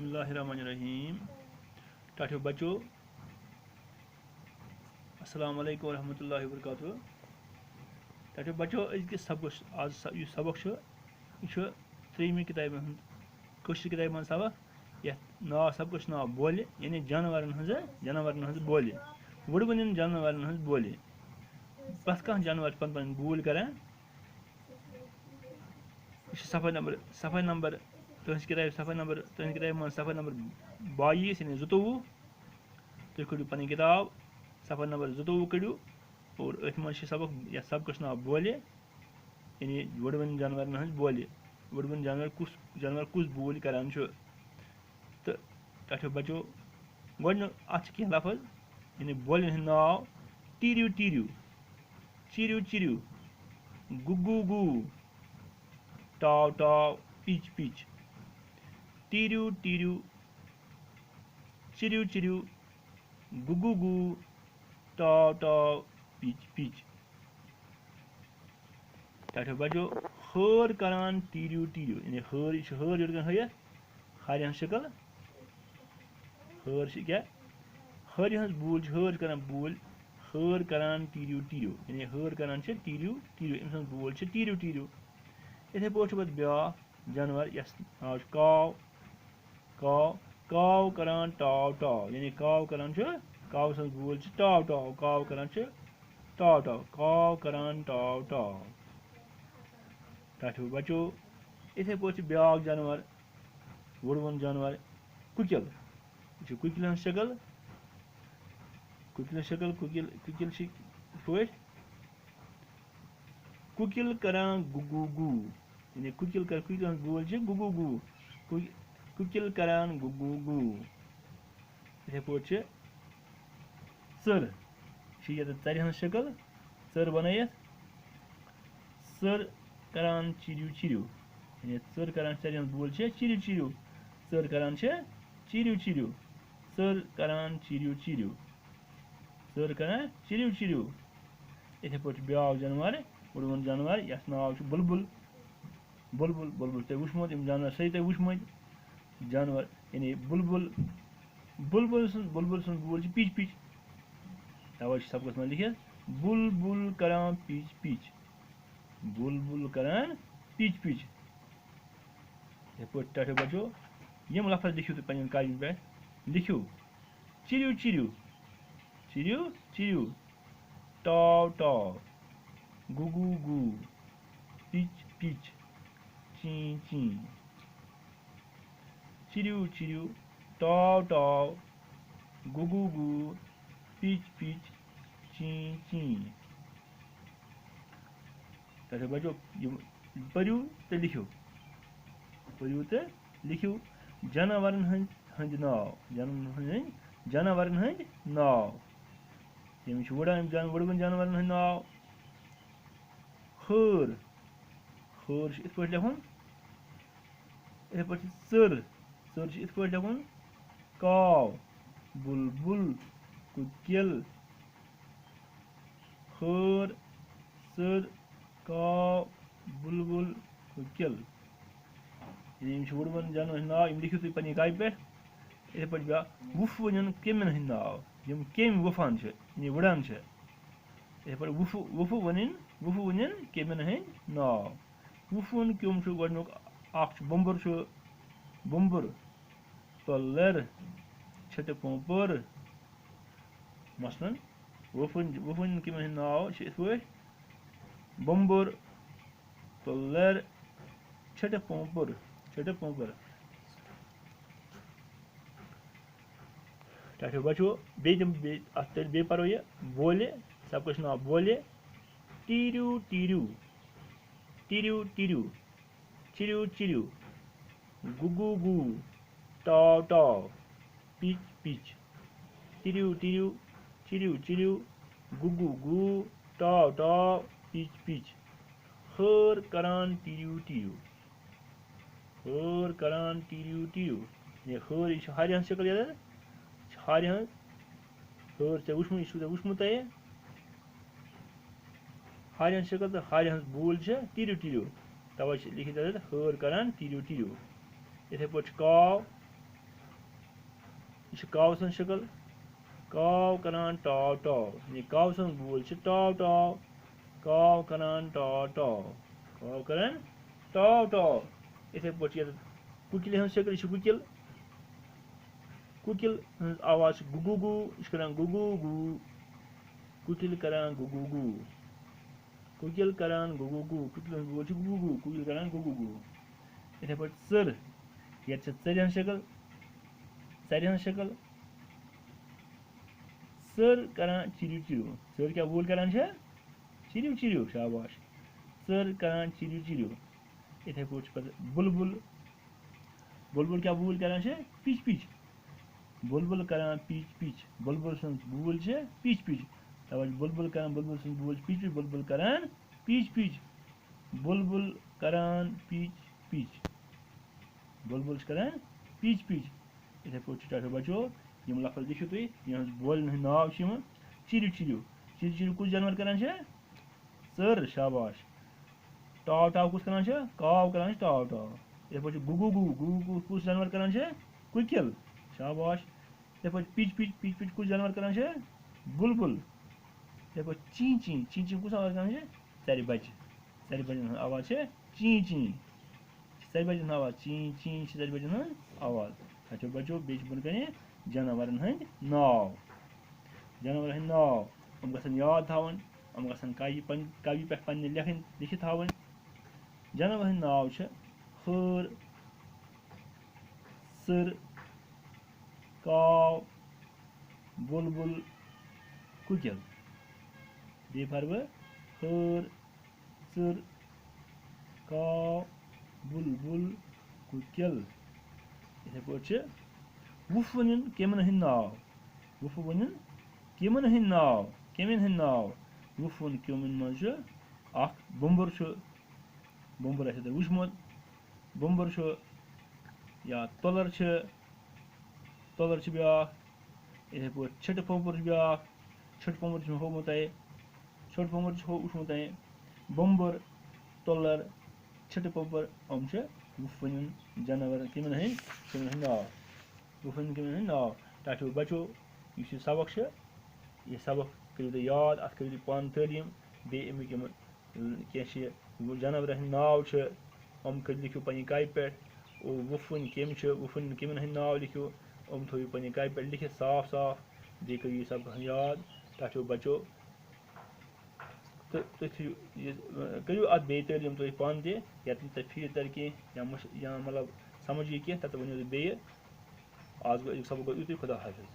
बिस्मिल्लाहिर्रहमानिर्रहीम। टाठियो बच्चों, अस्सलाम वालेकुम रहमतुल्लाहि व बरकातुहू। टाठियो बच्चों, अजकिस सबक आज यह सबक यह त्रेमी किताब कशर किताब मन सबक ये नाव सबक नाव बोल यानी जानवरन हज बोल वुडवन जानवरन हज बोल प्रत कह जानवर पन पन बोल करान। सफ़ा नंबर तुहस किताब मन सफ़ा नंबर 22 यानी 22 तुम कड़ो पन किताब सफ़ा नंबर 22 कड़ो और अथ मन सबक ये सबक नाव बोल यानी वुडवन जानवरन हज बोल वुडवन जानवर कुस बोल करान तो टाठियो बच्चों गो अत कह लफज यानी बोलन हंद नाव टीरियो टीरियो चिरियो चिरियो गुगु गु टाव टाव पिच पिच टीरियो टीरियो चिरियो चिरियो गुगु गु टाव टाव पिच पिच। टाठियो बच्चों हर करान टीरियो टीरियो यानी हर जुड़ हयत हर हज शक्ल हर क्या हर हज बूल हर करान बूल हर करान टीरियो टीरियो यानी हर करान टीरियो टीरियो अम बूल टीरियो टीरियो। इथे पे पे ब्या जानवर यस नाव काव काव काव करान टाव टाव यानी काव करान काव सज बूल टाव टाव काव करान टाव टाव काव करान टाव टाव। टाठियो बच्चों इथे पे ब्या जानवर वुडवन जानवर कुकिल कुकिल शक्ल कुकिल पे कुकिल करान गुगु गु यानी कुकिल बोल गुगु गु कुकिल करान गुगु गु। इथे पे सर चर हज शक्ल सर बनत सर करान चिरियो चिरियो यानी सर करान चर हज बोल चिरियो चिरियो सर करान चिरियो चिरियो सर करान चिरियो चिरियो सर करान चिरियो चिरियो। इथे पे ब्या जानवर वुडवन जानवर यस नाव बुलबुल बुलबुल बुलबुल तुम वुचमुत जानवर सही तुम वुचमुत जानवर यानी बुलबुल बुलबुल सुन बोल पिच पिच तवे सबक मन लिखित बुलबुल करान पिच पिच बुलबुल करान पिच पिच। टाठियो बच्चों यम लफज लिखियो तुम पन कागज पे लिखियो चिरियो चिरियो चिरियो चिरियो टाव टाव गुगु गु पिच पिच ची ची चिरियो चिरियो टाव टाव गुगु गु पिच पिच ची ची। टाठियो बच्चों पढ़ो तो लिखियो जानवरन हंद जानवरन हंद नाव यम वुडवन जानवरन हंद नाव हर हर इत पे लिखुन इथे पे सर सर इत पे लिखुन काव बुलबुल कुकिल हर सर काव बुलबुल कुकिल वुडवन जानवर नाव लिखियो तुम पन कागज पे। इथे पे ब्या वुफ वन केमन हंद नाव यम केम वुफान यानी वुड़ान इथे पे वुफ वन केमन हंद नाव वुफ वन क्योम गोडनुक बुम्बर बुम्बर पल्लर छट पोंपर मसलन वुफन केमन हंद नाव इत पे बुम्बर पल्लर छट पोंपर टाठियो बच्चों बे पढ़ो ये बोले सबक नाव बोले टीरियो टीरियो टीरियो टीरियो चिरियो चिरियो गुगु गु टाव टाव पिच पिच टीरियो टीरियो चिरियो चिरियो गुगु गु टाव टाव पिच पिच हर करान टीरियो टीरियो हर करान टीरियो टीरियो ये हर हज शक्ल हर हज हर चे वुचमुत हर हज शक्ल तो हर हज बूल टीरियो टीरियो तवे लिखित हर करान टीरियो टीरियो। इथे पे काव यह काव सं शक्ल काव करान टाव टाव ये काव सं बोल टाव टाव काव करान टाव टाव काव करान टाव टाव इथे पे कुकिल हज शक्ल कुकिल कुकिल आवाज गुगु गु करान गुगु गु कुकिल करान गुगु गु कुकिल करान गुगु गु कुकिल बोल गुगु गु कुकिल करान गुगु गु इथे पे सर ये चर हज शक्ल सर हज शक्ल सर करान चिरिव चिरिव सर क्या बोल करान चिरिव चिरिव शाबाश सर करान चिरिव चिरिव इथे पे बुलबुल बुलबुल क्या बोल करान पिच पिच बुलबुल करान पिच पिच बुलबुल सं बोल पिच पिच तब बुलबुल करान बुलबुल सं बोल पिच पिच बुलबुल करान पिच पिच बुलबुल करान पिच पिच बुलबुल करान पिच पिच इथे पे बचो यम लफज लिखियो तुम यह बोलन हंद नाव चिरिव चिरिव चिरिव चिरिव कुछ जानवर करान सर शाबाश टाव टाव कुछ करान काव करान टाव टाव इथे पे गुगु गु गुगु गु कुछ जानवर करान कुकिल शाबाश इथे पे पिच पिच पिच पिच कुछ जानवर करान बुलबुल इथे पे ची ची ची ची कुछ आवाज करान सारी बज आवाज ची ची सारी बज आवाज ची ची सारी बज आवाज अच्छा बचो बेच बन गए जानवरन हंद नाव जानवर हंद नाव हम गसन याद थावन हम गसन कावी पे पन्ने लिखित थावन जानवर हंद नाव हर सर काव बुलबुल कुकिल बे फर हर सर काव बुलबुल कुकिल इथे पे वुफ वन केमन हंद नाव वुफ वन केमन हंद नाव केमन हंद नाव वुफ वन केमन मज बुम्बर बुम्बर वुचमुत बुम्बर या तलर ब्या इथे पे छट पोम्बर ब्या छट पोम्बर होमुत छट पोम्बर वुचमुत बुम्बर तलर छट पोम्बर हम वुफ वन जानवर केमन हंद नाव वुफ वन केमन हंद नाव ताकि बचो इस सबक यह सबक करो याद अत करो पान तालीम बे अमिक कह जानवर हंद नाव हम लिखो पे कापि पे वुफ वन केमन हंद नाव लिखो हम थो पे कापि पे लिखित साफ साफ बे करो यह सबक याद ताकि बचो तो करो अत बे तालीम तुम पान या तुम फील तर कह मतलब समझ यह कह तब वो बे आज सबक गो खुदा हाफिज।